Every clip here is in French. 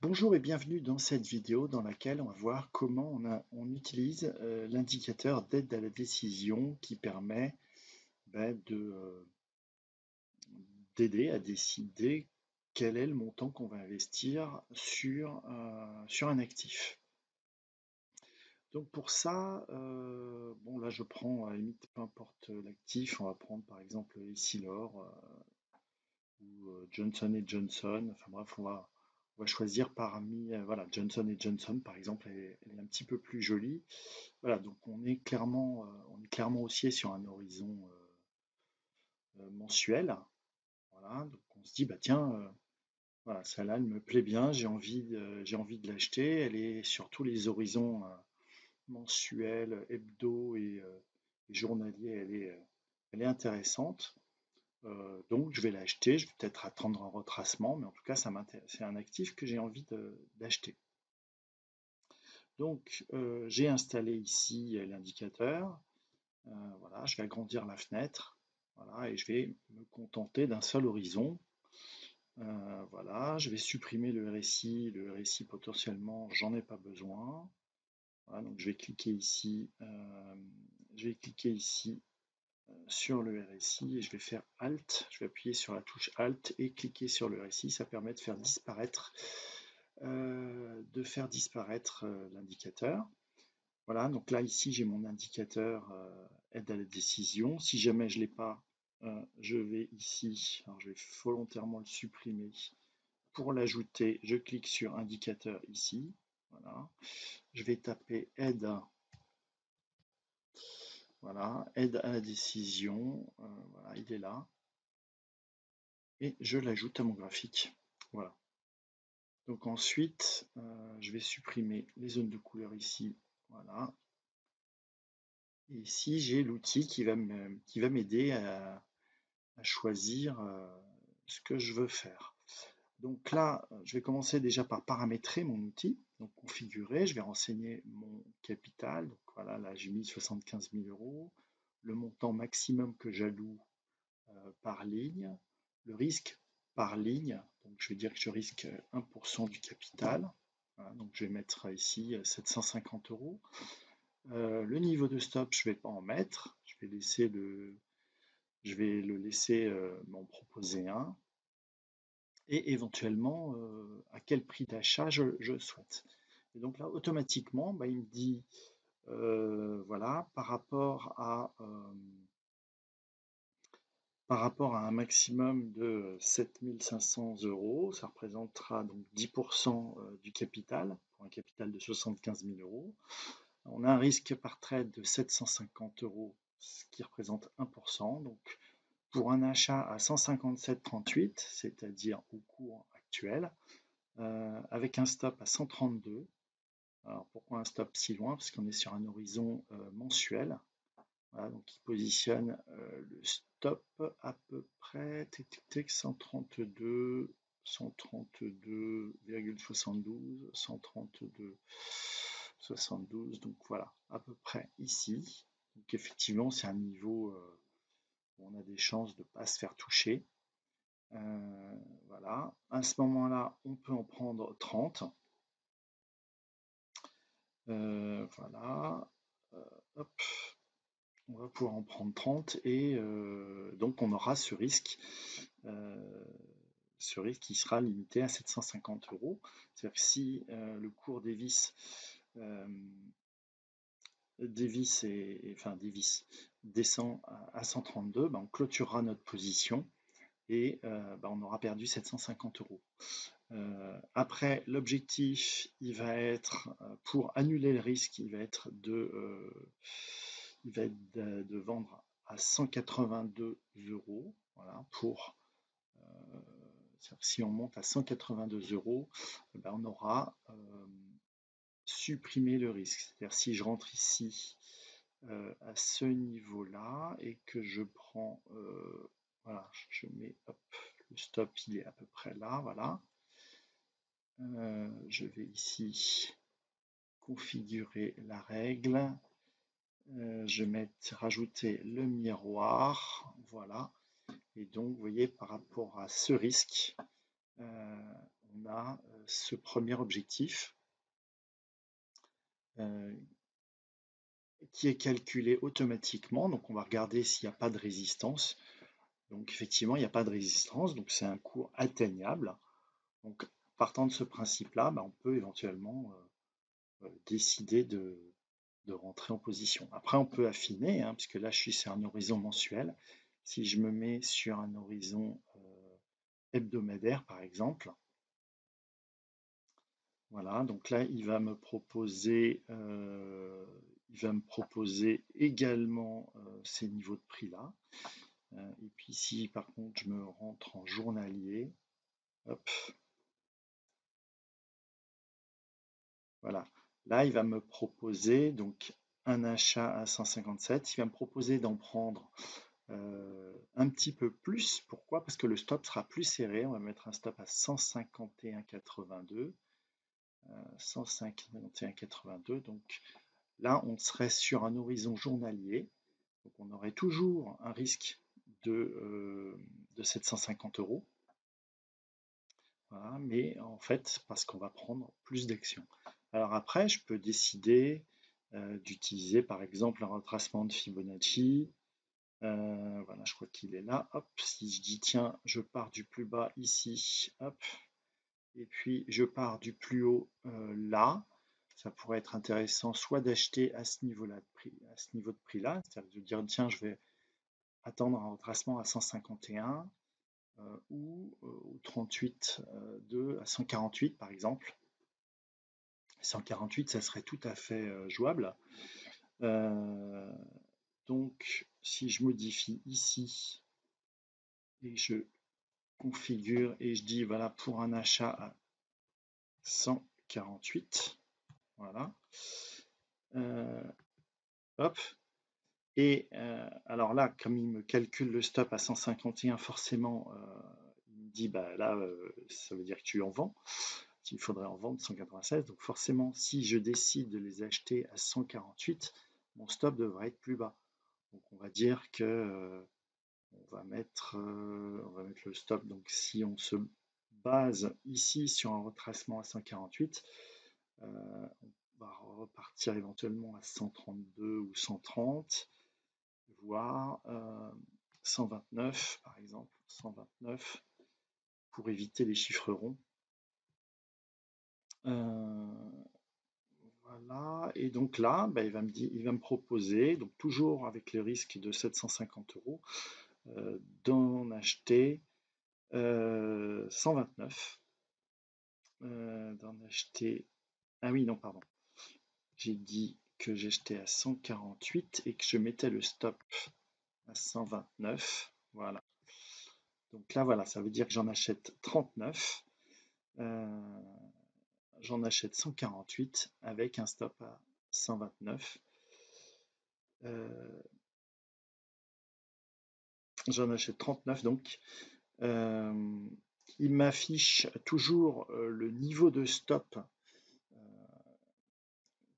Bonjour et bienvenue dans cette vidéo dans laquelle on va voir comment on utilise l'indicateur d'aide à la décision qui permet d'aider à décider quel est le montant qu'on va investir sur un actif. Donc pour ça, bon là je prends à la limite peu importe l'actif, on va prendre par exemple Essilor ou Johnson & Johnson, enfin bref on va choisir parmi, voilà, Johnson & Johnson par exemple, elle est un petit peu plus jolie. Voilà, donc on est clairement aussi sur un horizon mensuel. Voilà, donc on se dit, bah tiens, voilà, celle-là, elle me plaît bien, j'ai envie de l'acheter. Elle est sur tous les horizons mensuels, hebdo et journaliers, elle est intéressante. Donc je vais l'acheter, je vais peut-être attendre un retracement, mais en tout cas, c'est un actif que j'ai envie d'acheter. Donc j'ai installé ici l'indicateur. Voilà, je vais agrandir la fenêtre. Voilà, et je vais me contenter d'un seul horizon. Voilà, je vais supprimer le RSI. Le RSI potentiellement, j'en ai pas besoin. Voilà, donc je vais cliquer ici. Sur le RSI et je vais faire Alt. Je vais appuyer sur la touche Alt et cliquer sur le RSI. Ça permet de faire disparaître, l'indicateur. Voilà, donc là ici j'ai mon indicateur aide à la décision. Si jamais je ne l'ai pas, je vais ici, alors je vais volontairement le supprimer. Pour l'ajouter, je clique sur indicateur ici. Voilà. Je vais taper aide, voilà, aide à la décision. Voilà, il est là. Et je l'ajoute à mon graphique. Voilà. Donc ensuite, je vais supprimer les zones de couleur ici. Voilà. Et ici, j'ai l'outil qui va m'aider à choisir ce que je veux faire. Donc là, je vais commencer déjà par paramétrer mon outil. Donc configurer, je vais renseigner mon capital. Donc voilà, là j'ai mis 75 000 euros. Le montant maximum que j'alloue par ligne. Le risque par ligne. Donc je vais dire que je risque 1% du capital. Voilà, donc je vais mettre ici 750 euros. Le niveau de stop, je ne vais pas en mettre. Je vais le laisser m'en proposer un. Et éventuellement à quel prix d'achat je souhaite. Et donc là, automatiquement, il me dit, voilà, par rapport à un maximum de 7 500 euros, ça représentera donc 10% du capital, pour un capital de 75 000 euros. On a un risque par trade de 750 euros, ce qui représente 1%. Donc, pour un achat à 157,38, c'est-à-dire au cours actuel, avec un stop à 132. Alors pourquoi un stop si loin? Parce qu'on est sur un horizon mensuel. Voilà, donc il positionne le stop à peu près 132, 132,72, 132,72. Donc voilà, à peu près ici. Donc effectivement, c'est un niveau où on a des chances de ne pas se faire toucher. Voilà, à ce moment-là, on peut en prendre 30. Voilà, hop, on va pouvoir en prendre 30 et donc on aura ce risque qui sera limité à 750 euros. C'est-à-dire que si le cours Davis descend à 132, on clôturera notre position et on aura perdu 750 euros. Après, l'objectif, il va être, pour annuler le risque, il va être de vendre à 182 euros. Voilà, si on monte à 182 euros, on aura supprimé le risque. C'est-à-dire si je rentre ici à ce niveau-là et que je prends, voilà, je mets, hop, le stop, il est à peu près là, voilà. Je vais ici configurer la règle. Je vais rajouter le miroir, voilà. Et donc, vous voyez, par rapport à ce risque, on a ce premier objectif qui est calculé automatiquement. Donc on va regarder s'il n'y a pas de résistance. Donc effectivement, il n'y a pas de résistance, donc c'est un cours atteignable. Donc partant de ce principe-là, on peut éventuellement décider de rentrer en position. Après, on peut affiner, puisque là, je suis sur un horizon mensuel. Si je me mets sur un horizon hebdomadaire, par exemple, voilà, donc là, il va me proposer également ces niveaux de prix-là. Et puis si par contre je me rentre en journalier, hop, voilà. Là, il va me proposer donc un achat à 157. Il va me proposer d'en prendre un petit peu plus. Pourquoi? Parce que le stop sera plus serré. On va mettre un stop à 151,82. 151,82. Donc là, on serait sur un horizon journalier. Donc on aurait toujours un risque de 750 euros. Voilà, mais en fait, parce qu'on va prendre plus d'actions. Alors après, je peux décider d'utiliser par exemple un retracement de Fibonacci. Voilà, je crois qu'il est là. Hop, si je dis tiens, je pars du plus bas ici, hop, et puis je pars du plus haut là, ça pourrait être intéressant soit d'acheter à ce niveau-là de prix, à ce niveau de prix-là, c'est-à-dire de dire tiens, je vais attendre un retracement à 151 ou au 38 à 148 par exemple. 148, ça serait tout à fait jouable. Donc, si je modifie ici et je configure et je dis voilà pour un achat à 148, voilà. Hop. Et alors là, comme il me calcule le stop à 151, forcément, il me dit bah là, ça veut dire que tu en vends. Il faudrait en vendre 196. Donc forcément, si je décide de les acheter à 148, mon stop devrait être plus bas. Donc on va dire que on va mettre le stop. Donc si on se base ici sur un retracement à 148, on va repartir éventuellement à 132 ou 130, voire 129 par exemple, 129 pour éviter les chiffres ronds. Voilà, et donc là, il va me proposer, donc toujours avec le risque de 750 euros, d'en acheter 129. D'en acheter. Ah oui, non, pardon. J'ai dit que j'achetais à 148 et que je mettais le stop à 129. Voilà. Donc là, voilà, ça veut dire que j'en achète 39. J'en achète 148 avec un stop à 129. J'en achète 39 donc. Il m'affiche toujours le niveau de stop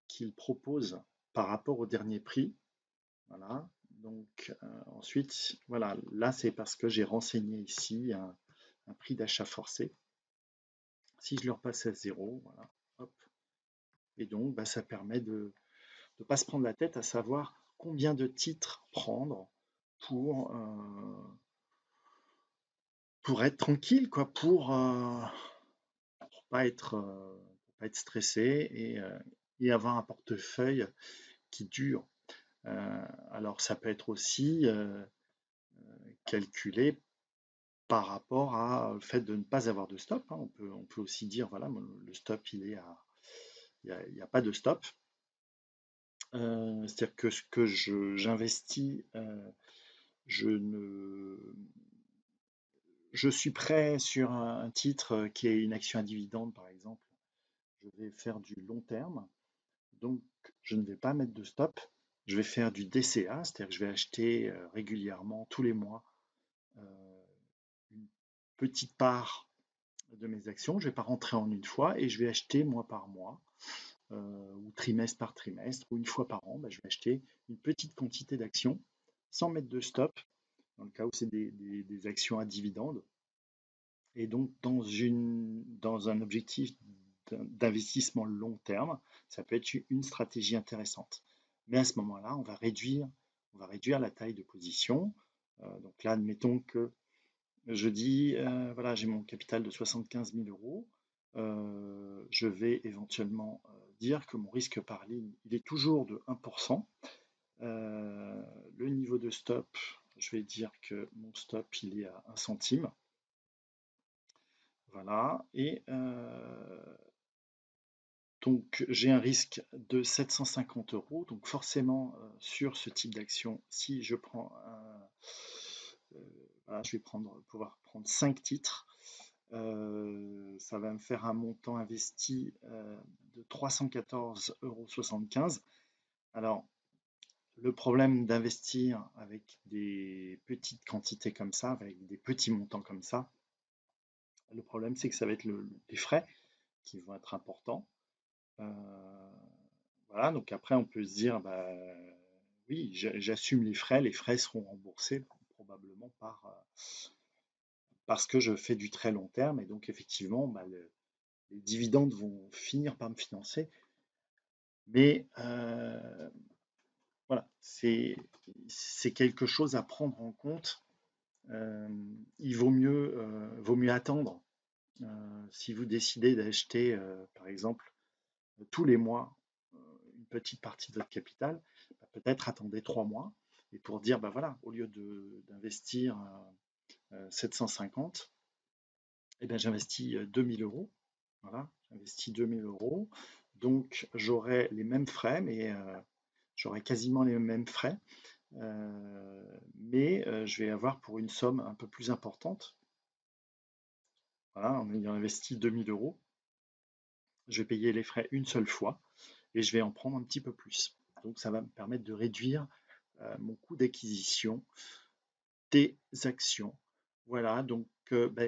qu'il propose par rapport au dernier prix. Voilà. Donc ensuite, voilà, là c'est parce que j'ai renseigné ici un prix d'achat forcé. Si je le repasse à 0, voilà, hop. Et donc ça permet de ne pas se prendre la tête à savoir combien de titres prendre pour être tranquille, quoi, pour pas être stressé et avoir un portefeuille qui dure. Alors ça peut être aussi calculé par rapport au fait de ne pas avoir de stop. On peut aussi dire voilà, le stop il est à, il n'y a pas de stop. C'est-à-dire que ce que j'investis, je suis prêt sur un titre qui est une action à dividende par exemple. Je vais faire du long terme, donc je ne vais pas mettre de stop. Je vais faire du DCA, c'est-à-dire que je vais acheter régulièrement tous les mois une petite part de mes actions. Je ne vais pas rentrer en une fois et je vais acheter mois par mois ou trimestre par trimestre ou une fois par an. Je vais acheter une petite quantité d'actions sans mettre de stop dans le cas où c'est des actions à dividende. Et donc, dans un objectif d'investissement long terme, ça peut être une stratégie intéressante. Mais à ce moment-là, on va réduire la taille de position. Donc là, admettons que je dis, voilà, j'ai mon capital de 75 000 euros. Je vais éventuellement dire que mon risque par ligne, il est toujours de 1%. Le niveau de stop, je vais dire que mon stop, il est à 1 centime. Voilà. Et donc, j'ai un risque de 750 euros. Donc, forcément, sur ce type d'action, si je prends voilà, je vais pouvoir prendre 5 titres. Ça va me faire un montant investi de 314,75 €. Alors, le problème d'investir avec des petites quantités comme ça, avec des petits montants comme ça, le problème c'est que ça va être les frais qui vont être importants. Voilà, donc après on peut se dire, bah, oui, j'assume les frais seront remboursés probablement parce que je fais du très long terme et donc effectivement, bah, les dividendes vont finir par me financer. Mais voilà, c'est quelque chose à prendre en compte. Il vaut mieux attendre. Si vous décidez d'acheter, par exemple, tous les mois une petite partie de votre capital, bah, peut-être attendez 3 mois et pour dire, bah voilà, au lieu d'investir 750, eh bien, j'investis 2000 euros. Voilà, j'investis 2000 euros. Donc, j'aurai les mêmes frais, mais j'aurai quasiment les mêmes frais. Mais je vais avoir pour une somme un peu plus importante. Voilà, en ayant investi 2000 euros, je vais payer les frais une seule fois et je vais en prendre un petit peu plus. Donc, ça va me permettre de réduire mon coût d'acquisition des actions. Voilà, donc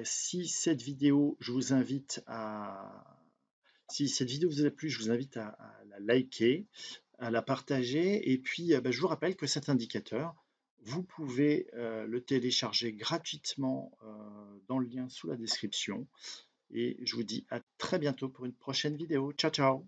si cette vidéo, si cette vidéo vous a plu, je vous invite à la liker, à la partager, et puis je vous rappelle que cet indicateur, vous pouvez le télécharger gratuitement dans le lien sous la description, et je vous dis à très bientôt pour une prochaine vidéo. Ciao, ciao!